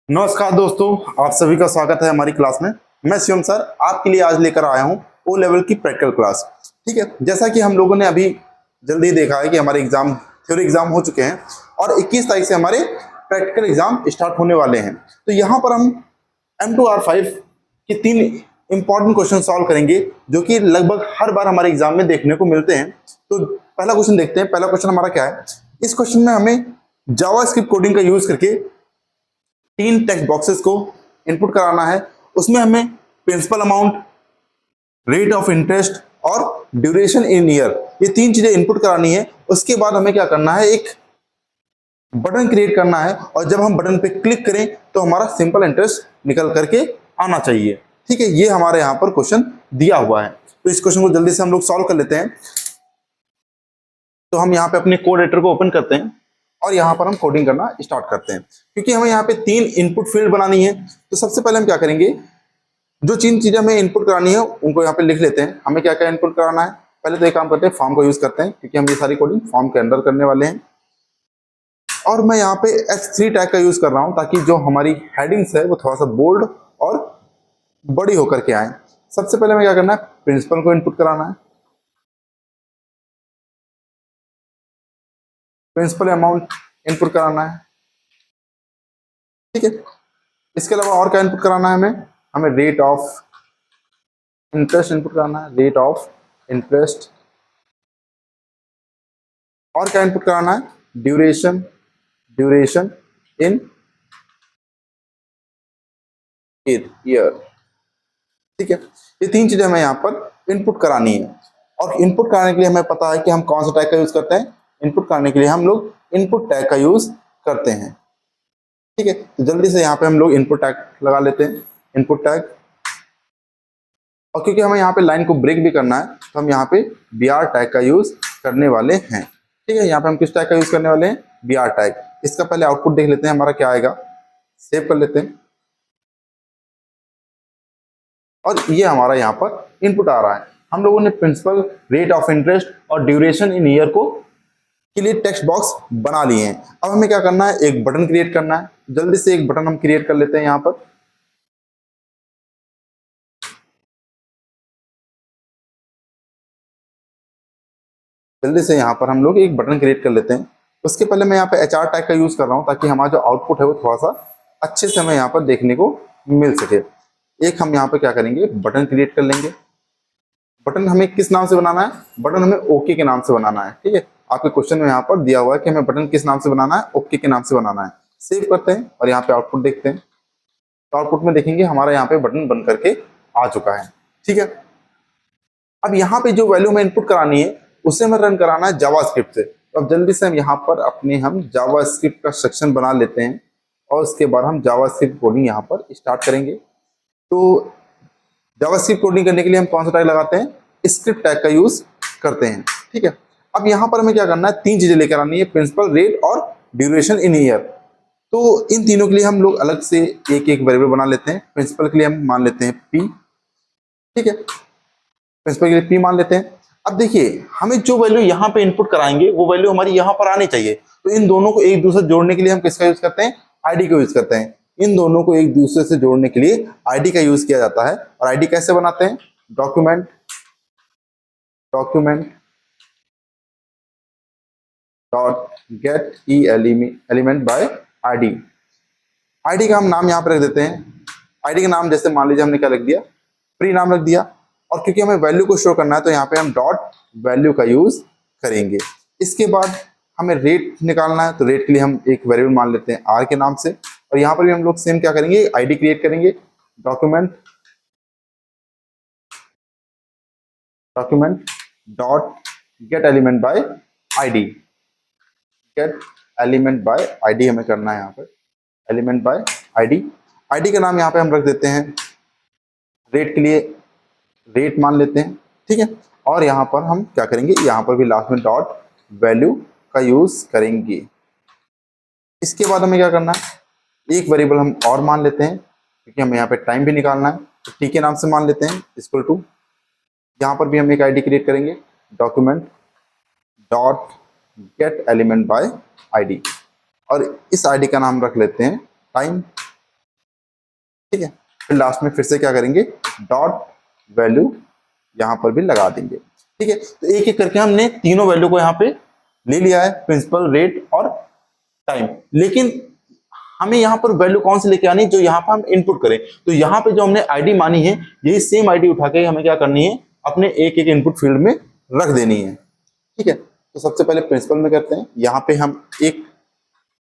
नमस्कार दोस्तों, आप सभी का स्वागत है हमारी क्लास में। मैं शिवम सर आपके लिए आज लेकर आया हूँ ओ लेवल की प्रैक्टिकल क्लास। ठीक है, जैसा कि हम लोगों ने अभी जल्दी देखा है कि हमारे एग्जाम थ्योरी एग्जाम हो चुके हैं और 21 तारीख से हमारे प्रैक्टिकल एग्जाम स्टार्ट होने वाले हैं। तो यहाँ पर हम M2R5 के 3 इंपॉर्टेंट क्वेश्चन सॉल्व करेंगे जो कि लगभग हर बार हमारे एग्जाम में देखने को मिलते हैं। तो पहला क्वेश्चन देखते हैं। पहला क्वेश्चन हमारा क्या है? इस क्वेश्चन में हमें जावास्क्रिप्ट कोडिंग का यूज करके 3 टेक्स्ट बॉक्सेस को इनपुट कराना है। उसमें हमें principal amount, rate of interest और ड्यूरेशन इन ईयर, ये 3 चीजें इनपुट करानी है। उसके बाद हमें क्या करना है, एक बटन क्रिएट करना है और जब हम बटन पे क्लिक करें तो हमारा सिंपल इंटरेस्ट निकल करके आना चाहिए। ठीक है, ये हमारे यहाँ पर क्वेश्चन दिया हुआ है। तो इस क्वेश्चन को जल्दी से हम लोग सॉल्व कर लेते हैं। तो हम यहाँ पे अपने कोड एडिटर को ओपन करते हैं और यहाँ पर हम कोडिंग करना स्टार्ट करते हैं। क्योंकि हमें यहाँ पे 3 इनपुट फील्ड बनानी है, तो सबसे पहले हम क्या करेंगे, जो 3 चीजें हमें इनपुट करानी है उनको यहाँ पे लिख लेते हैं। हमें क्या क्या इनपुट कराना है। पहले तो एक काम करते हैं, फॉर्म को यूज करते हैं क्योंकि हम ये सारी कोडिंग फॉर्म के अंदर करने वाले हैं। और मैं यहाँ पे H3 टैग का यूज कर रहा हूँ ताकि जो हमारी हेडिंग्स है वो थोड़ा सा बोल्ड और बड़ी होकर के आए। सबसे पहले हमें क्या करना है, प्रिंसिपल को इनपुट कराना है, प्रिंसिपल अमाउंट इनपुट कराना है। ठीक है, इसके अलावा और क्या इनपुट कराना है हमें, हमें रेट ऑफ इंटरेस्ट इनपुट कराना है, रेट ऑफ इंटरेस्ट। और क्या इनपुट कराना है, ड्यूरेशन, ड्यूरेशन इन ईयर। ठीक है, ये 3 चीजें हमें यहाँ पर इनपुट करानी है। और इनपुट कराने के लिए हमें पता है कि हम कौन सा टैग का यूज करते हैं। इनपुट कराने के लिए हम लोग इनपुट टैग का यूज करते हैं। ठीक है, तो जल्दी से यहाँ पे हम लोग इनपुट टैग लगा लेते हैं, इनपुट टैग। और क्योंकि हमें यहाँ पे लाइन को ब्रेक भी करना है तो हम यहाँ पे br टैग का यूज करने वाले हैं। ठीक है, यहाँ पे हम किस टैग का यूज करने वाले हैं, br टैग। इसका पहले आउटपुट देख लेते हैं हमारा क्या आएगा, सेव कर लेते हैं। और ये हमारा यहाँ पर इनपुट आ रहा है। हम लोगों ने प्रिंसिपल, रेट ऑफ इंटरेस्ट और ड्यूरेशन इन ईयर को के लिए टेक्स्ट बॉक्स बना लिए हैं। अब हमें क्या करना है, एक बटन क्रिएट करना है। जल्दी से एक बटन हम क्रिएट कर लेते हैं यहाँ पर। जल्दी से यहाँ पर हम लोग एक बटन क्रिएट कर लेते हैं। उसके पहले मैं यहाँ पे HR टैग का यूज कर रहा हूँ ताकि हमारा जो आउटपुट है वो थोड़ा सा अच्छे से हमें यहाँ पर देखने को मिल सके। एक हम यहाँ पे क्या करेंगे, बटन क्रिएट कर लेंगे। बटन हमें किस नाम से बनाना है, बटन हमें ओके के नाम से बनाना है। ठीक है, आपके क्वेश्चन में यहाँ पर दिया हुआ है कि हमें बटन किस नाम से बनाना है, ओके के नाम से बनाना है। सेव करते हैं और यहाँ पे आउटपुट देखते हैं। तो आउटपुट में देखेंगे हमारा यहाँ पे बटन बन करके आ चुका है। ठीक है, अब यहाँ पे जो वैल्यू में इनपुट करानी है उसे हमें रन कराना है जावास्क्रिप्ट से। तो अब जल्दी से हम यहाँ पर अपने हम जावास्क्रिप्ट का सेक्शन बना लेते हैं और उसके बाद हम जावास्क्रिप्ट कोडिंग यहाँ पर स्टार्ट करेंगे। तो जावास्क्रिप्ट कोडिंग करने के लिए हम कौन सा टैग लगाते हैं, स्क्रिप्ट टैग का यूज करते हैं। ठीक है, अब यहाँ पर हमें क्या करना है, 3 चीजें लेकर आनी है, प्रिंसिपल, रेट और ड्यूरेशन इन ईयर। तो इन तीनों के लिए हम लोग अलग से एक एक वेरिएबल बना लेते हैं। प्रिंसिपल के लिए हम मान लेते हैं p। ठीक है, प्रिंसिपल के लिए p मान लेते हैं। अब देखिए, हमें जो वैल्यू यहाँ पे इनपुट कराएंगे वो वैल्यू हमारी यहाँ पर आनी चाहिए। तो इन दोनों को एक दूसरे से जोड़ने के लिए हम किसका यूज करते हैं, आईडी का यूज करते हैं। इन दोनों को एक दूसरे से जोड़ने के लिए आईडी का यूज किया जाता है। और आईडी कैसे बनाते हैं, document, document dot gate E element by ID. ID का हम नाम यहाँ पर रख देते हैं। आईडी का नाम जैसे मान लीजिए हमने क्या रख दिया, प्री नाम रख दिया। और क्योंकि हमें वैल्यू को शो करना है तो यहाँ पे हम डॉट वैल्यू का यूज करेंगे। इसके बाद हमें रेट निकालना है, तो रेट के लिए हम एक वेरिएबल मान लेते हैं आर के नाम से। और यहाँ पर भी हम लोग सेम क्या करेंगे, आईडी क्रिएट करेंगे, document, document dot gate element by ID. Gate element by ID हमें करना है यहाँ पर, एलिमेंट बाय आईडी। आईडी का नाम यहाँ पे हम रख देते हैं, रेट के लिए रेट मान लेते हैं। ठीक है, और यहाँ पर हम क्या करेंगे, यहाँ पर भी लास्ट में डॉट वैल्यू का यूज करेंगे। इसके बाद हमें क्या करना है, एक वेरिएबल हम और मान लेते हैं क्योंकि हमें यहाँ पे टाइम भी निकालना है। तो टी के नाम से मान लेते हैं इक्वल टू, यहाँ पर भी हम एक आईडी क्रिएट करेंगे, document dot gate element by ID. और इस आईडी का नाम रख लेते हैं टाइम। ठीक है। फिर लास्ट में फिर से क्या करेंगे, डॉट वैल्यू यहाँ पर भी लगा देंगे। ठीक है, तो एक एक करके हमने तीनों वैल्यू को यहाँ पे ले लिया है, प्रिंसिपल, रेट और टाइम। लेकिन हमें यहाँ पर वैल्यू कौन सी लेके आनी जो यहाँ पर हम इनपुट करें। तो यहाँ पे जो हमने आईडी मानी है, यही सेम आईडी उठा के हमें क्या करनी है, अपने एक एक इनपुट फील्ड में रख देनी है। ठीक है, तो सबसे पहले प्रिंसिपल में करते हैं। यहाँ पे हम एक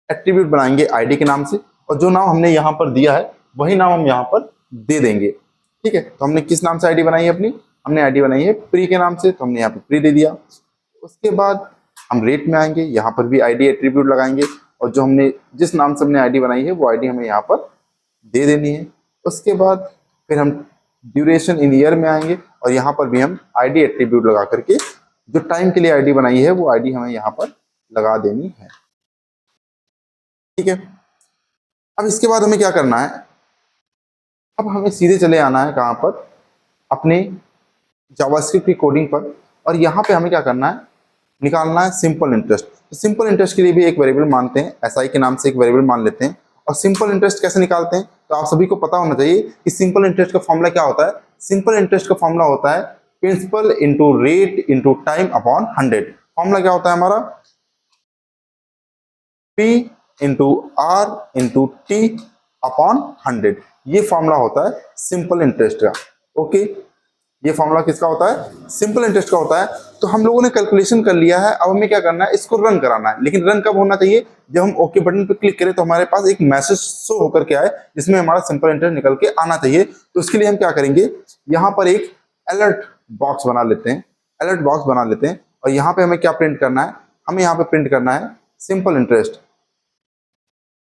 एट्रीब्यूट बनाएंगे आईडी के नाम से, और जो नाम हमने यहाँ पर दिया है वही नाम हम यहाँ पर दे देंगे। ठीक है, तो हमने किस नाम से आईडी बनाई है अपनी, हमने आईडी बनाई है प्री के नाम से, तो हमने यहाँ पे प्री दे दिया। उसके बाद हम रेट में आएंगे, यहाँ पर भी आईडी एट्रीब्यूट लगाएंगे, और जो हमने जिस नाम से हमने आईडी बनाई है वो आईडी हमें यहाँ पर दे देनी है। उसके बाद फिर हम ड्यूरेशन इन ईयर में आएंगे, और यहाँ पर भी हम आईडी एट्रीब्यूट लगा करके जो टाइम के लिए आईडी बनाई है वो आईडी हमें यहाँ पर लगा देनी है। ठीक है, अब इसके बाद हमें क्या करना है, अब हमें सीधे चले आना है कहाँ पर, अपने जावास्क्रिप्ट की कोडिंग पर, और यहाँ पे हमें क्या करना है, निकालना है सिंपल इंटरेस्ट। तो सिंपल इंटरेस्ट के लिए भी एक वेरिएबल मानते हैं, एसआई के नाम से एक वेरिएबल मान लेते हैं। और सिंपल इंटरेस्ट कैसे निकालते हैं, तो आप सभी को पता होना चाहिए कि सिंपल इंटरेस्ट का फॉर्मूला क्या होता है। सिंपल इंटरेस्ट का फॉर्मूला होता है principal into rate into time upon 100। Formula क्या होता है हमारा, P into R into T upon 100। ये फॉर्मूला होता है सिंपल इंटरेस्ट का। ओके, ये फॉर्मूला किसका होता है, सिंपल इंटरेस्ट का होता है। तो हम लोगों ने कैलकुलेशन कर लिया है, अब हमें क्या करना है, इसको रन कराना है। लेकिन रन कब होना चाहिए, जब हम ओके बटन पर क्लिक करें तो हमारे पास एक मैसेज शो होकर के आए जिसमें हमारा सिंपल इंटरेस्ट निकल के आना चाहिए। तो उसके लिए हम क्या करेंगे, यहाँ पर एक अलर्ट बॉक्स बना लेते हैं, अलर्ट बॉक्स बना लेते हैं, और यहाँ पे हमें क्या प्रिंट करना है, हमें यहाँ पे प्रिंट करना है सिंपल इंटरेस्ट।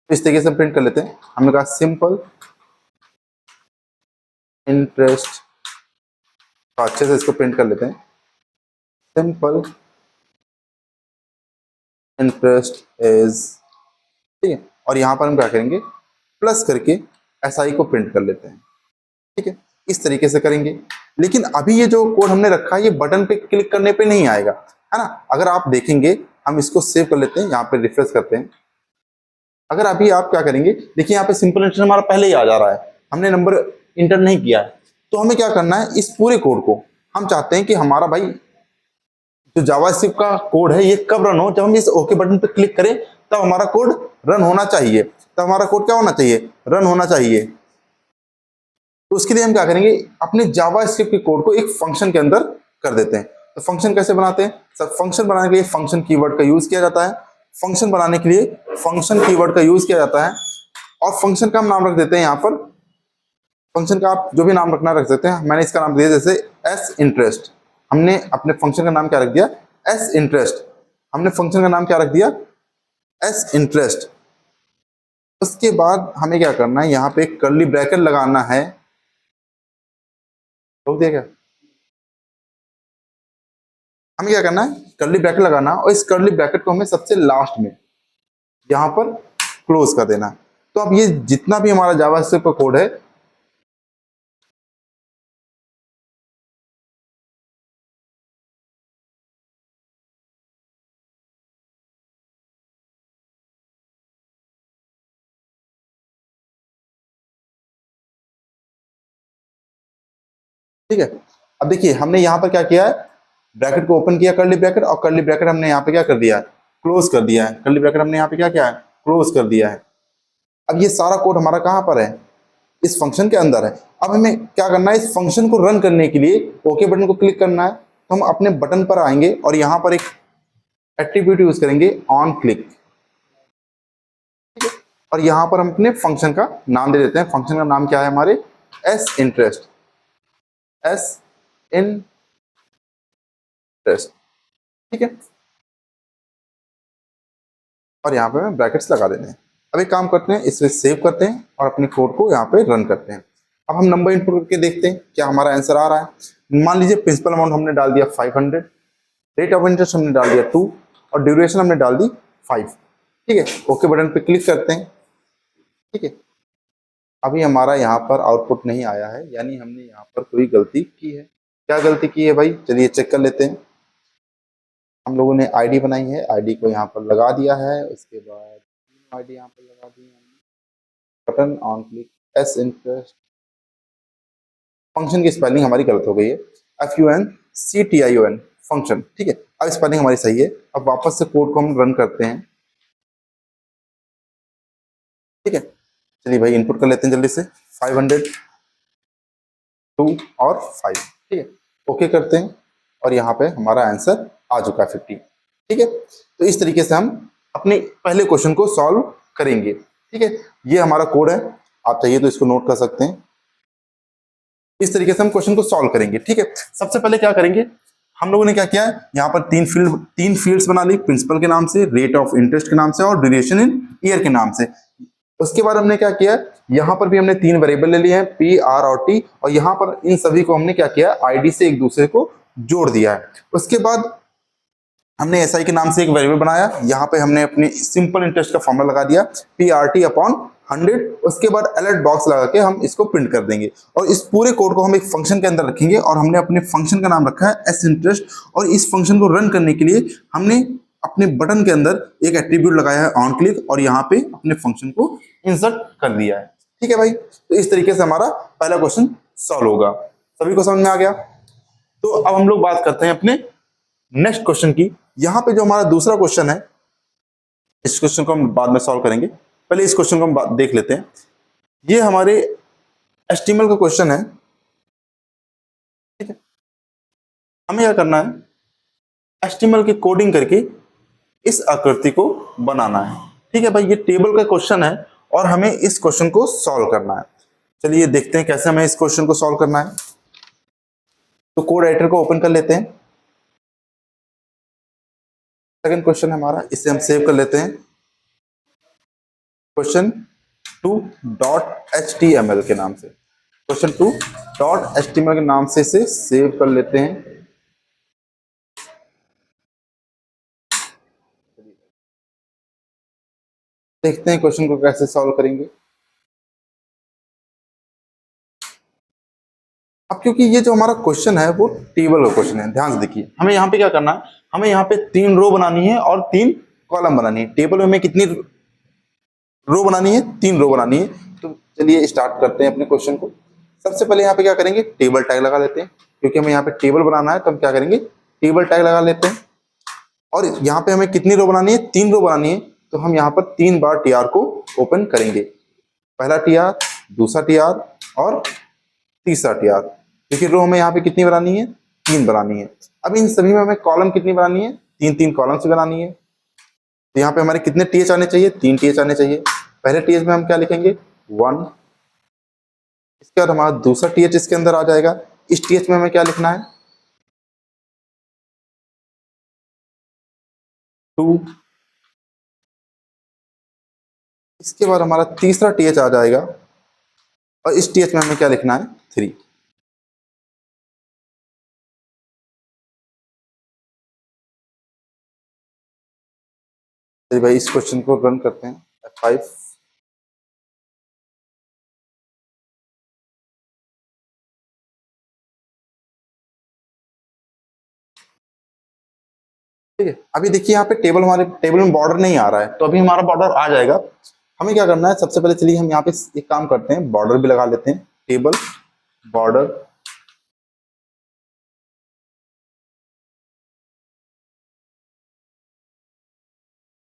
इस तरीके से प्रिंट कर लेते हैं, हमने कहा सिंपल इंटरेस्ट, अच्छे से इसको प्रिंट कर लेते हैं, सिंपल इंटरेस्ट इज, ठीक है। और यहाँ पर हम क्या करेंगे, प्लस करके एसआई को प्रिंट कर लेते हैं। ठीक है, इस तरीके से करेंगे। लेकिन अभी ये जो कोड हमने रखा है ये बटन पे क्लिक करने पे नहीं आएगा, है ना। अगर आप देखेंगे, हम इसको सेव कर लेते हैं, यहाँ पे रिफ्रेश करते हैं। अगर अभी आप क्या करेंगे, देखिए यहाँ पे सिंपल इंटरेस्ट हमारा पहले ही आ जा रहा है, हमने नंबर इंटर नहीं किया है। तो हमें क्या करना है, इस पूरे कोड को हम चाहते हैं कि हमारा भाई जो जावास्क्रिप्ट का कोड है ये कब रन हो, जब हम इस ओके बटन पर क्लिक करें तब हमारा कोड रन होना चाहिए। तब हमारा कोड क्या होना चाहिए, रन होना चाहिए। तो उसके लिए हम क्या करेंगे, अपने जावास्क्रिप्ट के कोड को एक फंक्शन के अंदर कर देते हैं। तो फंक्शन कैसे बनाते हैं, सब फंक्शन बनाने के लिए फंक्शन कीवर्ड का यूज किया जाता है। फंक्शन बनाने के लिए फंक्शन कीवर्ड का यूज किया जाता है, और फंक्शन का हम नाम रख देते हैं यहाँ पर, फंक्शन का आप जो भी नाम रखना रख सकते हैं। मैंने इसका नाम दिया जैसे एस इंटरेस्ट, हमने अपने फंक्शन का नाम क्या रख दिया, एस इंटरेस्ट। हमने फंक्शन का नाम क्या रख दिया, एस इंटरेस्ट। उसके बाद हमें क्या करना है, यहाँ पे एक कर्ली ब्रैकेट लगाना है, रोक दिया क्या, हमें क्या करना है, कर्ली ब्रैकेट लगाना, और इस कर्ली ब्रैकेट को हमें सबसे लास्ट में यहाँ पर क्लोज कर देना। तो अब ये जितना भी हमारा जावास्क्रिप्ट का कोड है, ठीक है। अब देखिए हमने यहाँ पर क्या किया है, ब्रैकेट को ओपन किया कर्ली ब्रैकेट, और कर्ली ब्रैकेट हमने यहाँ पे क्या कर दिया है, क्लोज कर दिया है। कर्ली ब्रैकेट हमने यहाँ पे क्या किया है, क्लोज कर दिया है। अब ये सारा कोड हमारा कहाँ पर है, इस फंक्शन के अंदर है। अब हमें क्या करना है, इस फंक्शन को रन करने के लिए ओके बटन को क्लिक करना है। तो हम अपने बटन पर आएंगे और यहाँ पर एक एट्रीब्यूट यूज करेंगे ऑन क्लिक, और यहाँ पर हम अपने फंक्शन का नाम दे देते हैं। फंक्शन का नाम क्या है हमारे, एस इंटरेस्ट, एस इंटरेस्ट, ठीक है। और यहाँ पे हमें ब्रैकेट्स लगा देते हैं। अब एक काम करते हैं, इसे सेव करते हैं और अपने कोड को यहाँ पे रन करते हैं। अब हम नंबर इनपुट करके देखते हैं क्या हमारा आंसर आ रहा है। मान लीजिए प्रिंसिपल अमाउंट हमने डाल दिया 500, रेट ऑफ इंटरेस्ट हमने डाल दिया 2, और ड्यूरेशन हमने डाल दी 5। ठीक है, ओके बटन पे क्लिक करते हैं। ठीक है, अभी हमारा यहाँ पर आउटपुट नहीं आया है, यानी हमने यहाँ पर कोई गलती की है। क्या गलती की है भाई, चलिए चेक कर लेते हैं। हम लोगों ने आईडी बनाई है, आईडी को यहाँ पर लगा दिया है, उसके बाद आईडी यहाँ पर लगा दी है, button on click S interest, function की स्पेलिंग हमारी गलत हो गई है, FUNCTION फंक्शन, ठीक है। अब स्पेलिंग हमारी सही है। अब वापस से कोड को हम रन करते हैं, ठीक है। चलिए भाई इनपुट कर लेते हैं जल्दी से, 500, 2 और 5, ठीक है। ओके करते हैं और यहाँ पे हमारा आंसर आ चुका है 50, ठीक है। तो इस तरीके से हम अपने पहले क्वेश्चन को सॉल्व करेंगे, ठीक है। ये हमारा कोड है, आप चाहिए तो इसको नोट कर सकते हैं। इस तरीके से हम क्वेश्चन को सॉल्व करेंगे, ठीक है। सबसे पहले क्या करेंगे, हम लोगों ने क्या किया है, यहाँ पर तीन फील्ड्स बना ली, प्रिंसिपल के नाम से, रेट ऑफ इंटरेस्ट के नाम से और ड्यूरेशन इन ईयर के नाम से। उसके बाद हमने क्या किया, यहाँ पर भी हमने तीन वेरिएबल ले लिए हैं, पी, आर और टी, और यहाँ पर इन सभी को हमने क्या किया, आईडी से एक दूसरे को जोड़ दिया है। उसके बाद हमने एसआई के नाम से एक वेरिएबल बनाया, यहाँ पे हमने अपनी सिंपल इंटरेस्ट का फॉर्मूला लगा दिया, PRT अपॉन 100। उसके बाद अलर्ट बॉक्स लगा के हम इसको प्रिंट कर देंगे और इस पूरे कोड को हम एक फंक्शन के अंदर रखेंगे और हमने अपने फंक्शन का नाम रखा है एस इंटरेस्ट। और इस फंक्शन को रन करने के लिए हमने अपने बटन के अंदर एक एट्रीब्यूट लगाया है ऑन क्लिक और यहाँ पे अपने फंक्शन को इंसर्ट कर दिया है, ठीक है भाई। तो इस तरीके से हमारा पहला क्वेश्चन सॉल्व होगा। सभी को समझ में आ गया? तो अब हम लोग बात करते हैं अपने नेक्स्ट क्वेश्चन की। यहां पे जो हमारा दूसरा क्वेश्चन है, इस क्वेश्चन को हम बाद में सॉल्व करेंगे, पहले इस क्वेश्चन को हम देख लेते हैं। ये हमारे एचटीएमएल का क्वेश्चन है, ठीक है। हमें क्या करना है, एचटीएमएल की कोडिंग करके इस आकृति को बनाना है, ठीक है भाई। ये टेबल का क्वेश्चन है और हमें इस क्वेश्चन को सॉल्व करना है। चलिए देखते हैं कैसे हमें इस क्वेश्चन को सॉल्व करना है। तो कोड एडिटर को ओपन कर लेते हैं। सेकंड क्वेश्चन है हमारा, इसे हम सेव कर लेते हैं, क्वेश्चन 2.html के नाम से, क्वेश्चन 2.html के नाम से इसे सेव कर लेते हैं। देखते हैं क्वेश्चन को कैसे सॉल्व करेंगे। अब क्योंकि ये जो हमारा क्वेश्चन है वो टेबल का क्वेश्चन है, ध्यान से देखिए, हमें यहाँ पे क्या करना है, हमें यहाँ पे 3 रो बनानी है और 3 कॉलम बनानी है। टेबल में हमें कितनी रो बनानी है, 3 रो बनानी है। तो चलिए स्टार्ट करते हैं अपने क्वेश्चन को। सबसे पहले यहाँ पे क्या करेंगे, टेबल टैग लगा लेते हैं, क्योंकि हमें यहाँ पे टेबल बनाना है तो हम क्या करेंगे, टेबल टैग लगा लेते हैं। और यहाँ पे हमें कितनी रो बनानी है, 3 रो बनानी है। तो हम यहाँ पर 3 बार टीआर को ओपन करेंगे, पहला टीआर, दूसरा टीआर और तीसरा टीआर। देखिए रो हमें यहाँ पे कितनी बनानी है, 3 बनानी है। अब इन सभी में हमें कॉलम कितनी बनानी है, 3 कॉलम से बनानी है। तो यहाँ पे हमारे कितने टीएच आने चाहिए, 3 टीएच आने चाहिए। पहले टीएच में हम क्या लिखेंगे, 1। इसके बाद हमारा दूसरा टीएच इसके अंदर आ जाएगा। इस टीएच में हमें क्या लिखना है, 2। इसके बाद हमारा तीसरा टीएच आ जाएगा और इस टीएच में हमें क्या लिखना है, 3। चलिए भाई इस क्वेश्चन को रन करते हैं, F5। ठीक है, अभी देखिए यहाँ पे हमारे टेबल में बॉर्डर नहीं आ रहा है, तो अभी हमारा बॉर्डर आ जाएगा। हमें क्या करना है, सबसे पहले चलिए हम यहाँ पे एक काम करते हैं, बॉर्डर भी लगा लेते हैं, टेबल बॉर्डर,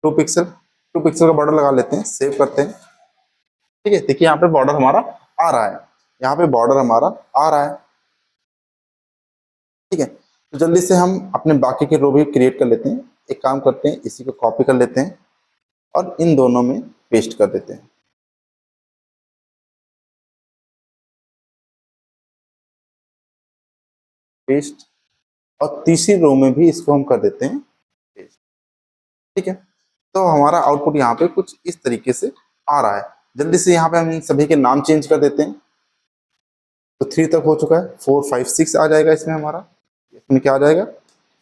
2 पिक्सल, 2 पिक्सल का बॉर्डर लगा लेते हैं, सेव करते हैं। ठीक है, देखिए यहाँ पे बॉर्डर हमारा आ रहा है, यहाँ पे बॉर्डर हमारा आ रहा है। ठीक है, तो जल्दी से हम अपने बाकी के रो भी क्रिएट कर लेते हैं। एक काम करते हैं, इसी को कॉपी कर लेते हैं और इन दोनों में पेस्ट कर देते हैं, पेस्ट। और तीसरी रो में भी इसको हम कर देते हैं पेस्ट। ठीक है, तो हमारा आउटपुट यहाँ पे कुछ इस तरीके से आ रहा है। जल्दी से यहाँ पे हम इन सभी के नाम चेंज कर देते हैं। तो 3 तक हो चुका है, 4, 5, 6 आ जाएगा इसमें हमारा। इसमें क्या आ जाएगा,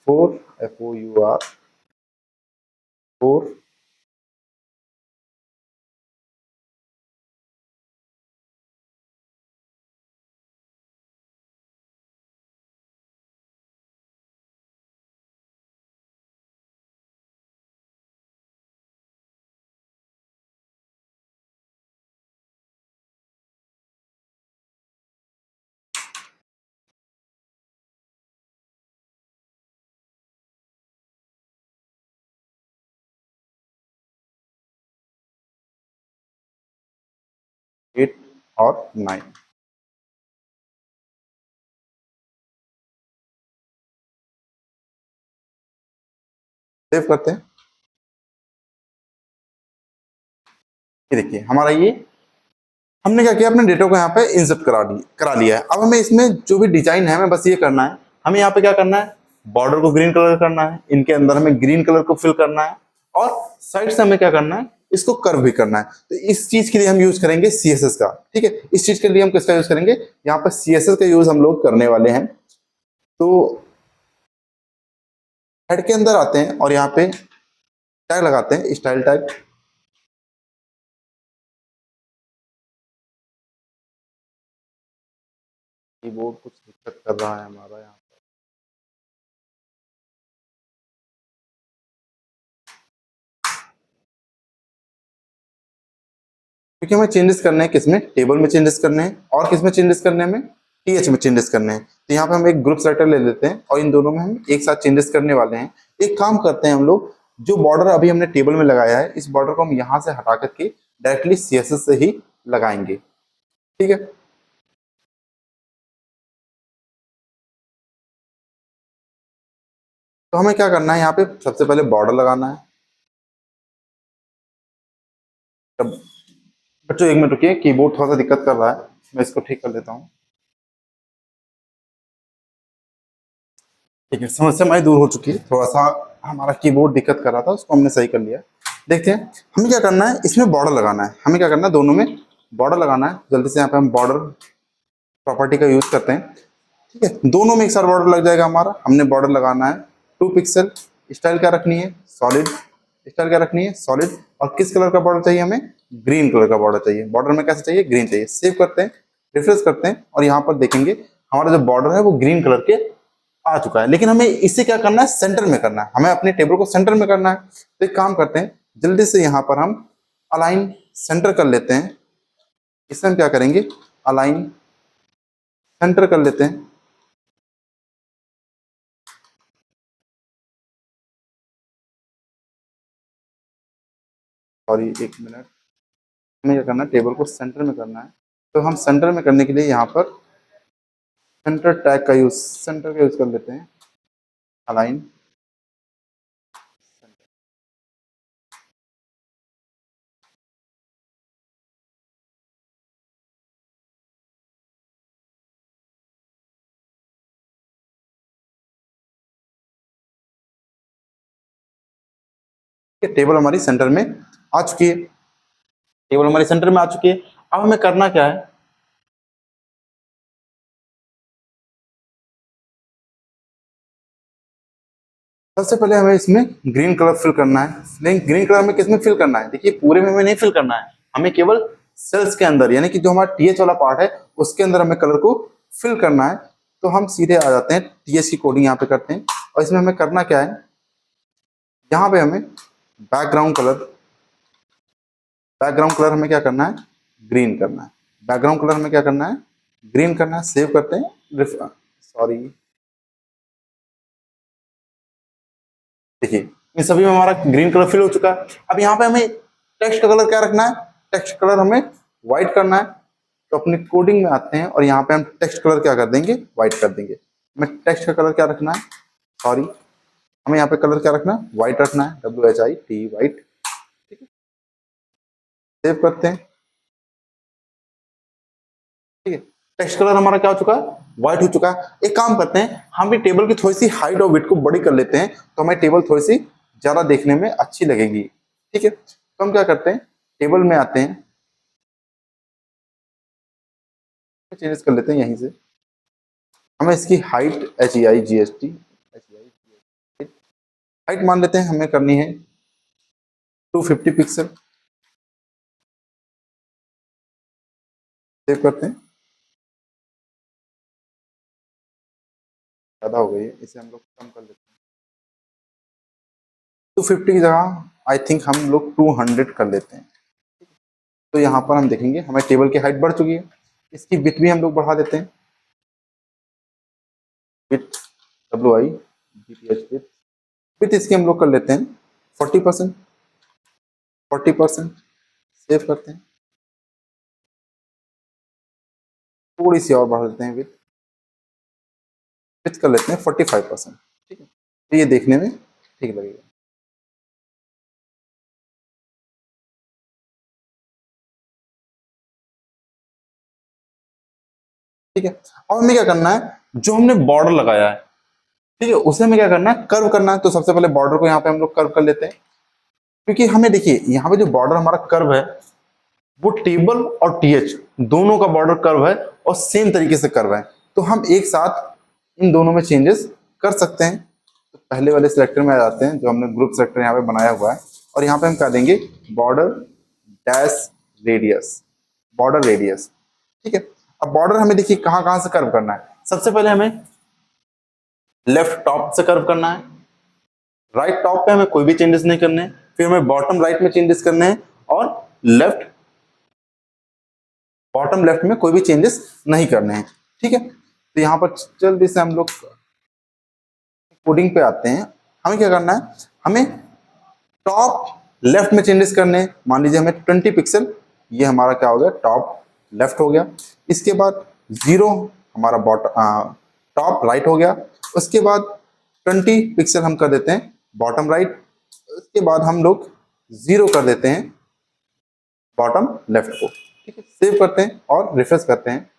4, FOUR, 4। और 9। सेव करते हैं। ये देखिए हमारा ये हमने क्या किया, अपने डेटा को यहाँ पे इंसर्ट करा लिया है। अब हमें इसमें जो भी डिजाइन है हमें बस ये करना है। हमें यहाँ पे क्या करना है, बॉर्डर को ग्रीन कलर करना है, इनके अंदर हमें ग्रीन कलर को फिल करना है, और साइड से हमें क्या करना है, इसको कर्व भी करना है। तो इस चीज के लिए हम यूज करेंगे सीएसएस का। ठीक है, इस चीज के लिए हम किसका यूज करेंगे, यहाँ पे सीएसएस का यूज हम लोग करने वाले हैं। तो हेड के अंदर आते हैं और यहाँ पे टैग लगाते हैं, स्टाइल टैग। कीबोर्ड कुछ दिक्कत कर रहा है हमारा यहाँ, क्योंकि हमें चेंजेस करने हैं किसमें, टेबल में चेंजेस करने हैं, और किसमें चेंजेस करने हैं, हमें टीएच में चेंजेस करने हैं। तो यहाँ पे हम एक ग्रुप सेलेक्टर ले लेते हैं और इन दोनों में हम एक साथ चेंजेस करने वाले हैं। एक काम करते हैं हम लोग, जो बॉर्डर अभी हमने टेबल में लगाया है, इस बॉर्डर को हम यहाँ से हटा करके डायरेक्टली सीएसएस से ही लगाएंगे। ठीक है, तो हमें क्या करना है, यहाँ पे सबसे पहले बॉर्डर लगाना है। तब बच्चों एक मिनट रुकिए, कीबोर्ड थोड़ा सा दिक्कत कर रहा है, मैं इसको ठीक कर लेता हूँ। ठीक है, समस्या हमारी दूर हो चुकी है। थोड़ा सा हमारा कीबोर्ड दिक्कत कर रहा था, उसको हमने सही कर लिया। देखते हैं हमें क्या करना है, इसमें बॉर्डर लगाना है। हमें क्या करना है, दोनों में बॉर्डर लगाना है। जल्दी से यहाँ पे हम बॉर्डर प्रॉपर्टी का यूज करते हैं। ठीक है, दोनों में एक साथ बॉर्डर लग जाएगा हमारा। हमने बॉर्डर लगाना है 2 पिक्सल। स्टाइल क्या रखनी है, सॉलिड। स्टाइल क्या रखनी है, सॉलिड। और किस कलर का बॉर्डर चाहिए हमें, ग्रीन कलर का बॉर्डर चाहिए। बॉर्डर में कैसे चाहिए, ग्रीन चाहिए। सेव करते हैं, रिफ्रेश करते हैं, और यहाँ पर देखेंगे हमारा जो बॉर्डर है वो ग्रीन कलर के आ चुका है। लेकिन हमें इससे क्या करना है, सेंटर में करना है। हमें अपने टेबल को सेंटर में करना है। तो एक काम करते हैं, जल्दी से यहाँ पर हम अलाइन सेंटर कर लेते हैं। इसमें हम क्या करेंगे, अलाइन सेंटर कर लेते हैं। सॉरी, एक मिनट। हमें क्या करना है, टेबल को सेंटर में करना है। तो हम सेंटर में करने के लिए यहाँ पर सेंटर का यूज कर लेते हैं। अलाइन टेबल हमारी सेंटर में आ चुकी है। टेबल हमारी सेंटर में आ चुकी है। अब हमें करना क्या है, सबसे पहले हमें इसमें ग्रीन कलर फिल करना है। लेकिन ग्रीन कलर हमें किसमें फिल करना है, देखिए पूरे में हमें नहीं फिल करना है। हमें केवल सेल्स के अंदर, यानी कि जो हमारा टीएच वाला पार्ट है उसके अंदर हमें कलर को फिल करना है। तो हम सीधे आ जाते हैं, टीएच की कोडिंग यहाँ पे करते हैं। और इसमें हमें करना क्या है, यहाँ पे हमें बैकग्राउंड कलर बैकग्राउंड कलर हमें क्या करना है, ग्रीन करना है। बैकग्राउंड कलर हमें क्या करना है, ग्रीन करना है। सेव करते हैं, सॉरी, देखिए इन सभी में हमारा ग्रीन कलर फिल हो चुका है। अब यहाँ पे हमें टेक्स्ट का कलर क्या रखना है, टेक्स्ट कलर हमें व्हाइट करना है। तो अपनी कोडिंग में आते हैं और यहाँ पे हम टेक्स्ट कलर क्या कर देंगे, व्हाइट कर देंगे। हमें टेक्स्ट का कलर क्या रखना है, सॉरी, हमें यहाँ पे कलर क्या रखना है, व्हाइट रखना है, WHIT, व्हाइट। सेव करते हैं। ठीक है, टेक्स्ट कलर हमारा क्या हो चुका है, व्हाइट हो चुका है। एक काम करते हैं, हम भी टेबल की थोड़ी सी हाइट और विड्थ को बड़ी कर लेते हैं, तो हमें टेबल थोड़ी सी ज्यादा देखने में अच्छी लगेगी। ठीक है, तो हम क्या करते हैं, टेबल में आते हैं, चेंजेस कर लेते हैं यहीं से। हमें इसकी हाइट हाइट मान लेते हैं, हमें करनी है 250 पिक्सल। सेव करते हैं। ज्यादा हो गई है, इसे हम लोग कम कर लेते हैं। 250 की जगह आई थिंक हम लोग 200 कर लेते हैं। तो यहाँ पर हम देखेंगे हमें टेबल की हाइट बढ़ चुकी है। इसकी विड्थ भी हम लोग बढ़ा देते हैं। Width, WIDTH width. विड्थ इसकी हम लोग कर लेते हैं 40%। 40% सेव करते हैं। थोड़ी सी और बढ़ा देते हैं विथ कर लेते हैं 45%। ठीक है, तो ये देखने में ठीक लगेगा। ठीक है, अब हमें क्या करना है, जो हमने बॉर्डर लगाया है, ठीक है, उसे हमें क्या करना है, कर्व करना है। तो सबसे पहले बॉर्डर को यहाँ पे हम लोग कर्व कर लेते हैं, क्योंकि हमें देखिए यहाँ पे जो बॉर्डर हमारा कर्व है वो टेबल और टीएच दोनों का बॉर्डर कर्व है और सेम तरीके से कर्व है। तो हम एक साथ इन दोनों में चेंजेस कर सकते हैं। तो पहले वाले सिलेक्टर में आ जाते हैं, जो हमने ग्रुप सिलेक्टर यहाँ पे बनाया हुआ है, और यहाँ पे हम क्या देंगे, border dash radius, border radius. ठीक है, अब बॉर्डर हमें देखिए कहाँ कहाँ से कर्व करना है। सबसे पहले हमें लेफ्ट टॉप से कर्व करना है, राइट टॉप पे हमें कोई भी चेंजेस नहीं करने हैं, फिर हमें बॉटम राइट में चेंजेस करने हैं, और लेफ्ट बॉटम लेफ्ट में कोई भी चेंजेस नहीं करने हैं। ठीक है, तो यहाँ पर जल्दी से हम लोग कोडिंग पे आते हैं। हमें क्या करना है, हमें टॉप लेफ्ट में चेंजेस करने हैं। मान लीजिए हमें 20 पिक्सल, ये हमारा क्या हो गया, टॉप लेफ्ट हो गया। इसके बाद 0 हमारा बॉटम टॉप राइट हो गया। उसके बाद 20 पिक्सल हम कर देते हैं बॉटम राइट। उसके बाद हम लोग 0 कर देते हैं बॉटम लेफ्ट को। ठीक है, सेव करते हैं और रिफ्रेश करते हैं,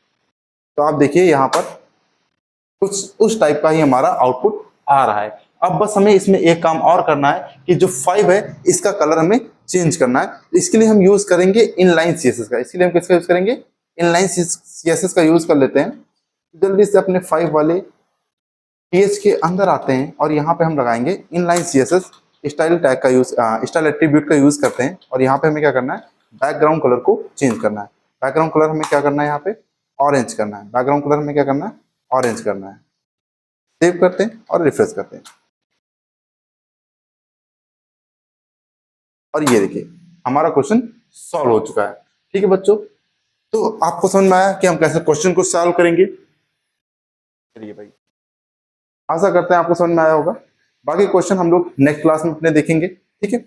तो आप देखिए यहाँ पर कुछ उस टाइप का ही हमारा आउटपुट आ रहा है। अब बस हमें इसमें एक काम और करना है कि जो 5 है इसका कलर हमें चेंज करना है। इसके लिए हम यूज करेंगे इनलाइन सीएसएस का। इसके लिए हम किसका यूज करेंगे, इनलाइन सीएसएस का यूज कर लेते हैं। जल्दी से अपने 5 वाले पेज के अंदर आते हैं और यहाँ पे हम लगाएंगे इनलाइन सीएसएस। स्टाइल टैग का यूज, स्टाइल एट्रीब्यूट का यूज करते हैं, और यहाँ पे हमें क्या करना है, बैकग्राउंड कलर को चेंज करना है। बैकग्राउंड कलर हमें क्या करना है, यहाँ पे ऑरेंज करना है। बैकग्राउंड कलर हमें क्या करना है, ऑरेंज करना है। सेव करते हैं और रिफ्रेश करते हैं, और ये देखिए हमारा क्वेश्चन सॉल्व हो चुका है। ठीक है बच्चों, तो आपको समझ में आया कि हम कैसे क्वेश्चन को सॉल्व करेंगे। चलिए भाई, आशा करते हैं आपको समझ में आया होगा। बाकी क्वेश्चन हम लोग नेक्स्ट क्लास में अपने देखेंगे। ठीक है।